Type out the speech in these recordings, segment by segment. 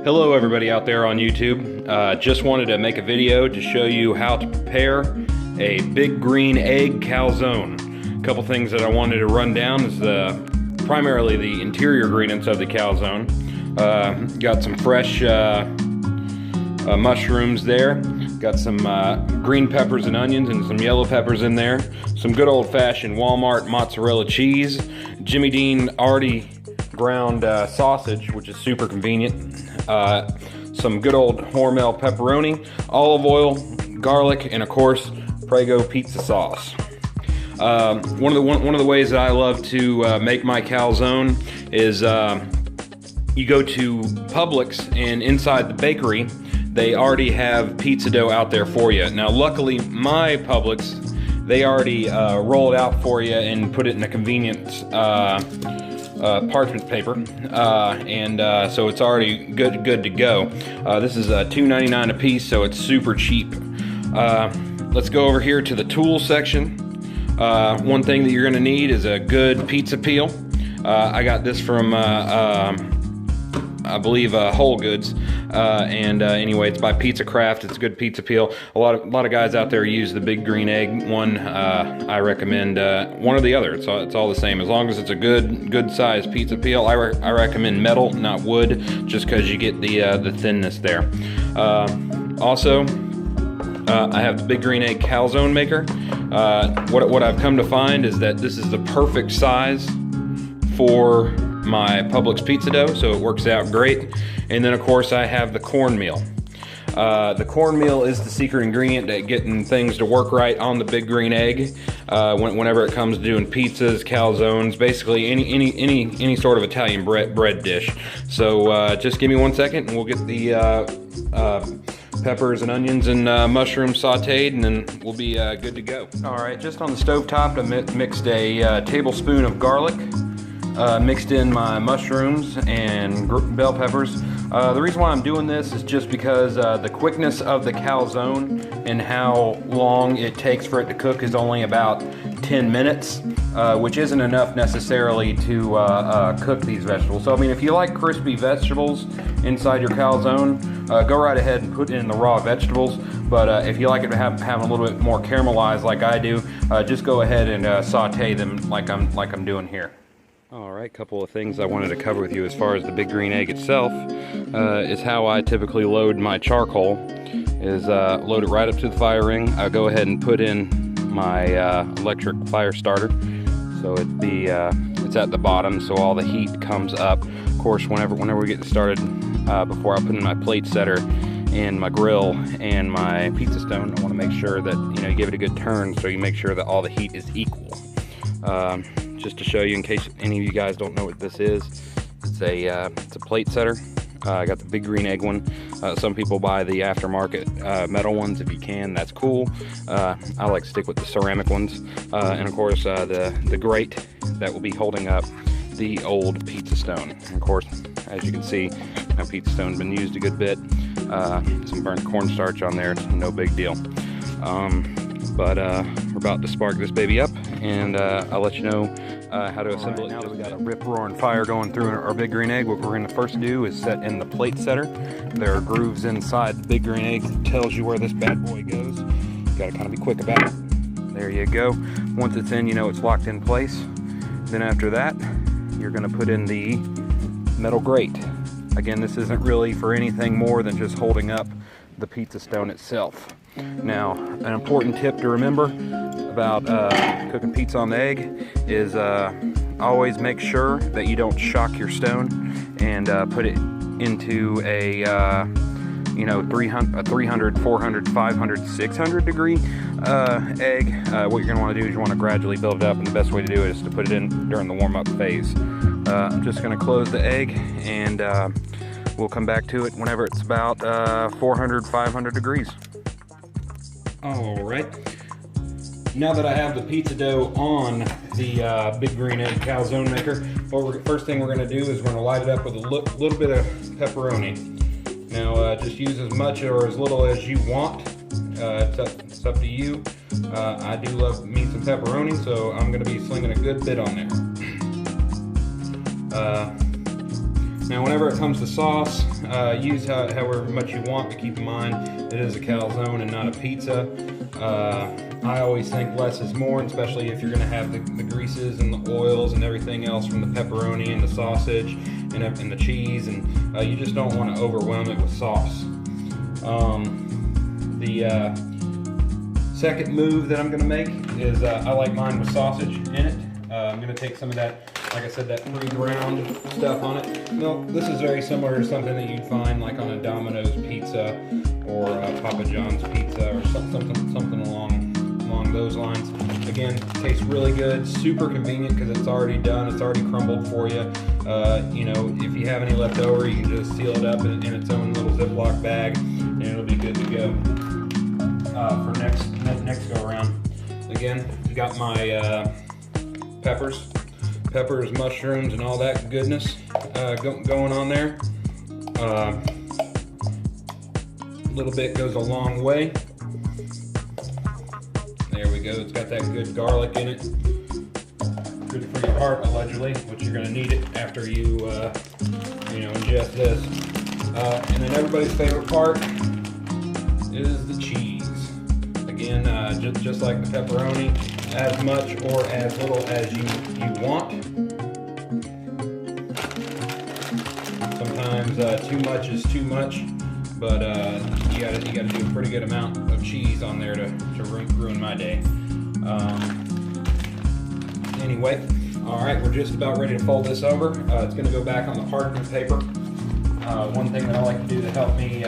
Hello everybody out there on YouTube. Just wanted to make a video to show you how to prepare a Big Green Egg Calzone. A couple things that I wanted to run down is primarily the interior ingredients of the calzone. Got some fresh mushrooms there. Got some green peppers and onions and some yellow peppers in there. Some good old-fashioned Walmart mozzarella cheese. Jimmy Dean already ground sausage, which is super convenient. Some good old Hormel pepperoni, olive oil, garlic, and of course Prego pizza sauce. One of the ways that I love to make my calzone is you go to Publix, and inside the bakery they already have pizza dough out there for you. Now luckily my Publix, they already roll it out for you and put it in a convenience parchment paper, so it's already good to go. This is $2.99 a piece, so it's super cheap. Let's go over here to the tools section. One thing that you're going to need is a good pizza peel. I got this from I believe Whole Goods, anyway, it's by Pizza Craft. It's a good pizza peel. A lot of guys out there use the Big Green Egg one. I recommend one or the other. It's all the same, as long as it's a good size pizza peel. I recommend metal, not wood, just because you get the thinness there. Also, I have the Big Green Egg Calzone maker. What I've come to find is that this is the perfect size for my Publix pizza dough, so it works out great. And then of course I have the cornmeal. The cornmeal is the secret ingredient to getting things to work right on the Big Green Egg. Whenever it comes to doing pizzas, calzones, basically any sort of Italian bread dish. So just give me 1 second and we'll get the peppers and onions and mushrooms sauteed, and then we'll be good to go. Alright, just on the stove top I mixed a tablespoon of garlic. Mixed in my mushrooms and bell peppers. The reason why I'm doing this is just because the quickness of the calzone and how long it takes for it to cook is only about 10 minutes, which isn't enough necessarily to cook these vegetables. So I mean, if you like crispy vegetables inside your calzone, go right ahead and put in the raw vegetables. But if you like it to have a little bit more caramelized like I do, just go ahead and saute them like I'm doing here. Alright, couple of things I wanted to cover with you as far as the Big Green Egg itself is how I typically load my charcoal. Is load it right up to the fire ring. I go ahead and put in my electric fire starter, so it's at the bottom, so all the heat comes up. Of course, whenever we get started, before I put in my plate setter and my grill and my pizza stone, I want to make sure that you give it a good turn, so you make sure that all the heat is equal. Just to show you, in case any of you guys don't know what this is, it's a plate setter. I got the Big Green Egg one. Some people buy the aftermarket metal ones. If you can, that's cool. I like to stick with the ceramic ones, and of course the grate that will be holding up the old pizza stone. And of course, as you can see, my pizza stone's been used a good bit. Some burnt cornstarch on there, it's no big deal. But we're about to spark this baby up, and I'll let you know how to assemble it. Now that we got a rip-roaring fire going through our Big Green Egg, what we're going to first do is set in the plate setter. There are grooves inside the Big Green Egg that tells you where this bad boy goes. You got to kind of be quick about it. There you go. Once it's in, it's locked in place. Then after that, you're going to put in the metal grate. Again, this isn't really for anything more than just holding up the pizza stone itself. Now, an important tip to remember about cooking pizza on the egg is always make sure that you don't shock your stone and put it into a 300, 400, 500, 600 degree egg. What you're going to want to do is you want to gradually build it up, and the best way to do it is to put it in during the warm-up phase. I'm just going to close the egg, and we'll come back to it whenever it's about 400, 500 degrees. Alright, now that I have the pizza dough on the Big Green Egg Calzone maker, first thing we're going to do is we're going to light it up with a little bit of pepperoni. Now just use as much or as little as you want. It's up to you. I do love me some pepperoni, so I'm going to be slinging a good bit on there. Now, whenever it comes to sauce, use however much you want, but keep in mind it is a calzone and not a pizza. I always think less is more, especially if you're going to have the greases and the oils and everything else from the pepperoni and the sausage and the cheese, and you just don't want to overwhelm it with sauce. The second move that I'm going to make is I like mine with sausage in it. I'm going to take some of that, like I said, that pre-ground stuff on it. Now, this is very similar to something that you'd find like on a Domino's pizza or Papa John's pizza or something along those lines. Again, tastes really good, super convenient because it's already done, it's already crumbled for you. You know, if you have any left over, you can just seal it up in its own little Ziploc bag, and it'll be good to go for next go around. Again, got my peppers, mushrooms, and all that goodness going on there. A little bit goes a long way. There we go. It's got that good garlic in it. Good for your heart, allegedly, which you're going to need it after you, ingest this. And then everybody's favorite part is the cheese. Again, just like the pepperoni, as much or as little as you want. Sometimes too much is too much, but you gotta do a pretty good amount of cheese on there to ruin my day. Anyway, all right, we're just about ready to fold this over. It's going to go back on the parchment paper. One thing that I like to do to help me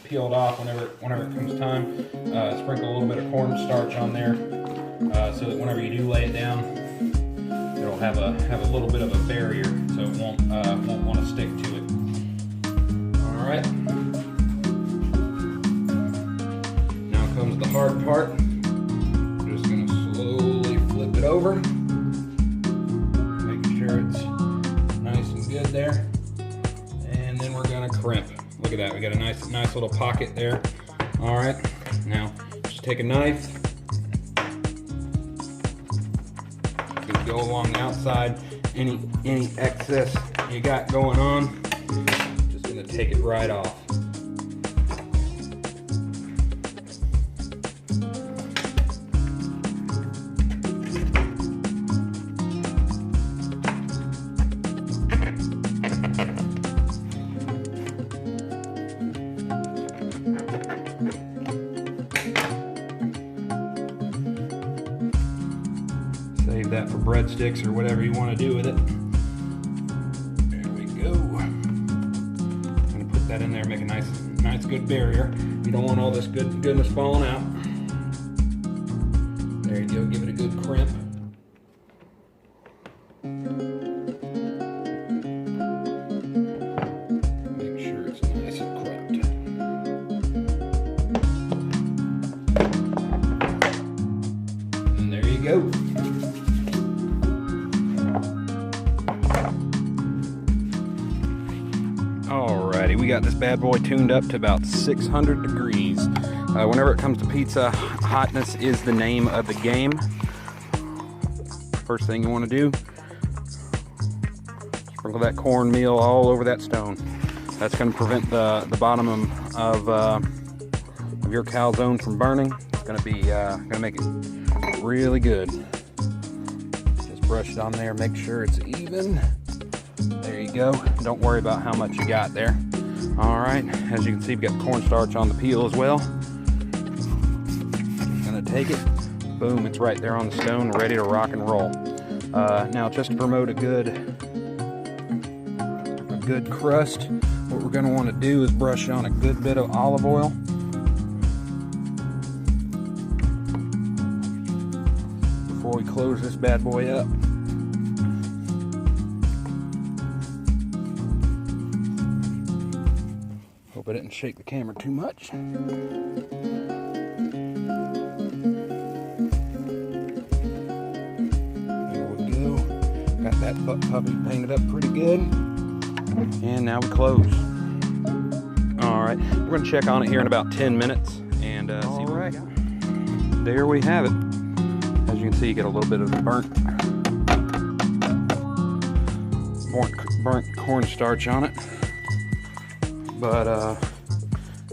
peel it off whenever it comes time, sprinkle a little bit of cornstarch on there, so that whenever you do lay it down, it'll have a little bit of a barrier, so it won't want to stick to it. All right. Now comes the hard part. I'm just going to slowly flip it over, making sure it's nice and good there, and then we're going to crimp. Look at that, we got a nice little pocket there. All right, now just take a knife, go along the outside. Any excess you got going on, just gonna take it right off. Save that for breadsticks or whatever you want to do with it. There we go. I'm going to put that in there, make a nice good barrier. You don't want all this goodness falling out. There you go, give it a good crimp. Make sure it's nice and crimped. And there you go. Alrighty, we got this bad boy tuned up to about 600 degrees. Whenever it comes to pizza, hotness is the name of the game. First thing you want to do, sprinkle that cornmeal all over that stone. That's going to prevent the bottom of your calzone from burning. It's going to be going to make it really good. Just brush it on there, make sure it's even. There you go. Don't worry about how much you got there. All right, as you can see, we've got cornstarch on the peel as well. Just gonna take it, boom, it's right there on the stone, ready to rock and roll. Now, just to promote a good crust, what we're gonna want to do is brush on a good bit of olive oil. Before we close this bad boy up. Hope I didn't shake the camera too much. There we go. Got that puppy painted up pretty good. And now we close. All right, we're gonna check on it here in about 10 minutes and see what we got. There we have it. As you can see, you get a little bit of the burnt cornstarch on it. But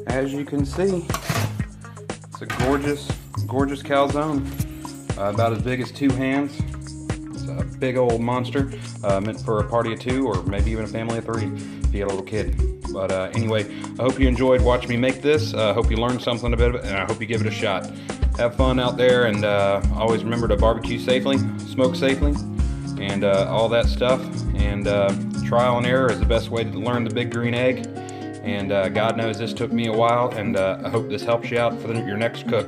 as you can see, it's a gorgeous calzone, about as big as 2 hands. It's a big old monster, meant for a party of 2 or maybe even a family of 3 if you had a little kid. But anyway, I hope you enjoyed watching me make this. I hope you learned something a bit, and I hope you give it a shot. Have fun out there, and always remember to barbecue safely, smoke safely, and all that stuff. And trial and error is the best way to learn the Big Green Egg. And God knows this took me a while, and I hope this helps you out for your next cook.